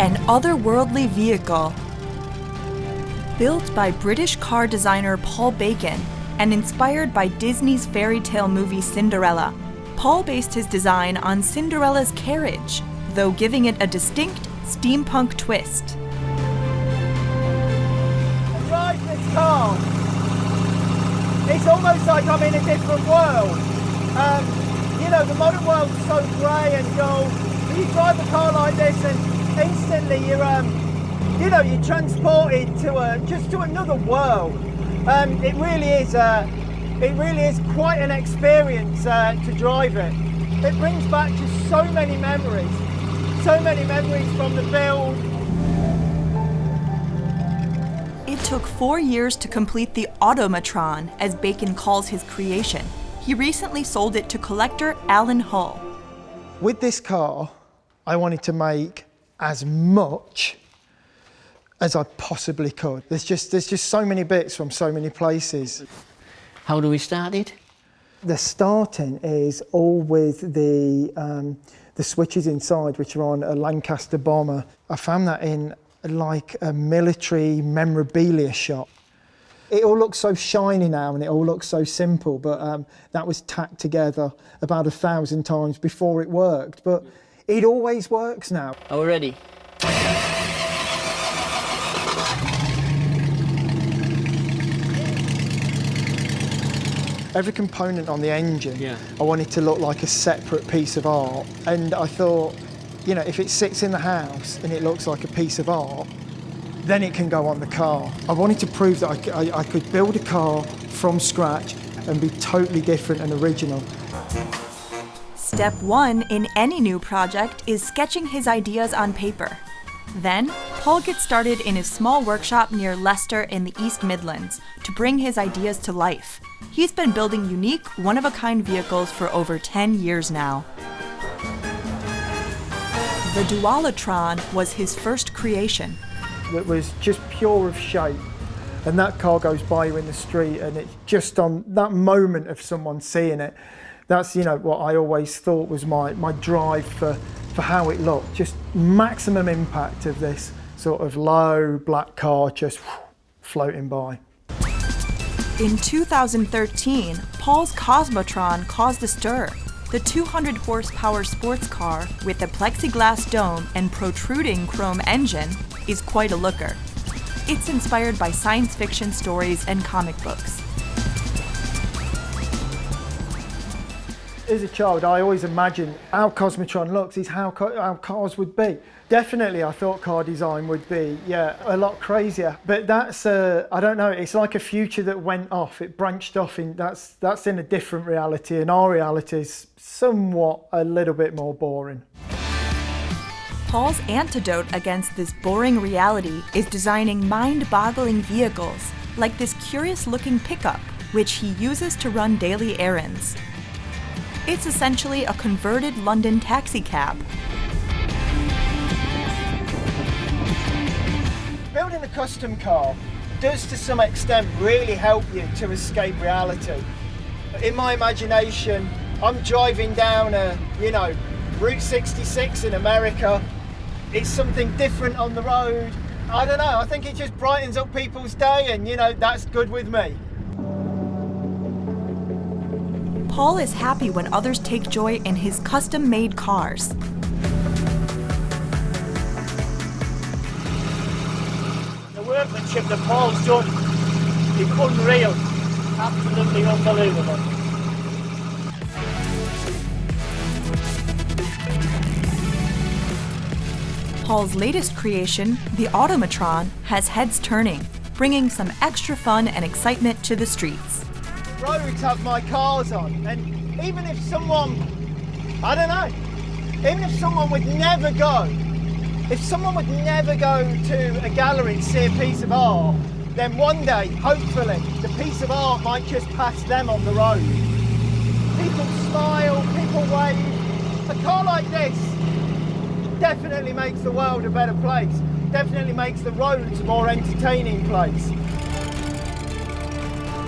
an otherworldly vehicle. Built by British car designer Paul Bacon and inspired by Disney's fairy tale movie Cinderella, Paul based his design on Cinderella's carriage, though giving it a distinct steampunk twist. Drive this car. It's almost like I'm in a different world. You know, the modern world's so grey and dull. You drive a car like this and instantly you're transported to just to another world. It really is quite an experience to drive it. It brings back just so many memories from the build. It took 4 years to complete the Automatron, as Bacon calls his creation. He recently sold it to collector Alan Hull. With this car, I wanted to make as much as I possibly could. There's just so many bits from so many places. How do we start it? The starting is all with the switches inside, which are on a Lancaster bomber. I found that in like a military memorabilia shop. It all looks so shiny now and it all looks so simple, but that was tacked together about 1,000 times before it worked. But it always works now. Are we ready? Every component on the engine, I wanted to look like a separate piece of art. And I thought, you know, if it sits in the house and it looks like a piece of art, then it can go on the car. I wanted to prove that I could build a car from scratch and be totally different and original. Step 1 in any new project is sketching his ideas on paper. Then, Paul gets started in his small workshop near Leicester in the East Midlands to bring his ideas to life. He's been building unique, one-of-a-kind vehicles for over 10 years now. The Dualitron was his first creation. It was just pure of shape, and that car goes by you in the street and it's just on that moment of someone seeing it. That's, you know, what I always thought was my drive for how it looked. Just maximum impact of this sort of low black car just floating by. In 2013, Paul's Cosmotron caused a stir. The 200 horsepower sports car with a plexiglass dome and protruding chrome engine is quite a looker. It's inspired by science fiction stories and comic books. As a child, I always imagined how Cosmotron looks is how cars would be. Definitely, I thought car design would be, a lot crazier. But that's, I don't know, it's like a future that went off. It branched off, that's in a different reality, and our reality is somewhat a little bit more boring. Paul's antidote against this boring reality is designing mind-boggling vehicles, like this curious-looking pickup, which he uses to run daily errands. It's essentially a converted London taxicab. Building a custom car does to some extent really help you to escape reality. In my imagination, I'm driving down Route 66 in America. It's something different on the road. I don't know, I think it just brightens up people's day and, that's good with me. Paul is happy when others take joy in his custom-made cars. The workmanship that Paul's done is unreal, absolutely unbelievable. Paul's latest creation, the Automatron, has heads turning, bringing some extra fun and excitement to the streets. Roads have my cars on, and even if someone would never go to a gallery and see a piece of art, then one day, hopefully, the piece of art might just pass them on the road. People smile, people wave. A car like this definitely makes the world a better place, definitely makes the roads a more entertaining place.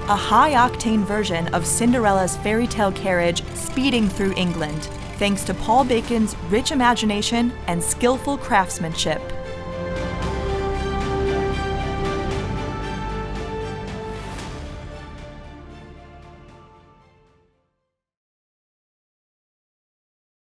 A high-octane version of Cinderella's fairy tale carriage speeding through England, thanks to Paul Bacon's rich imagination and skillful craftsmanship.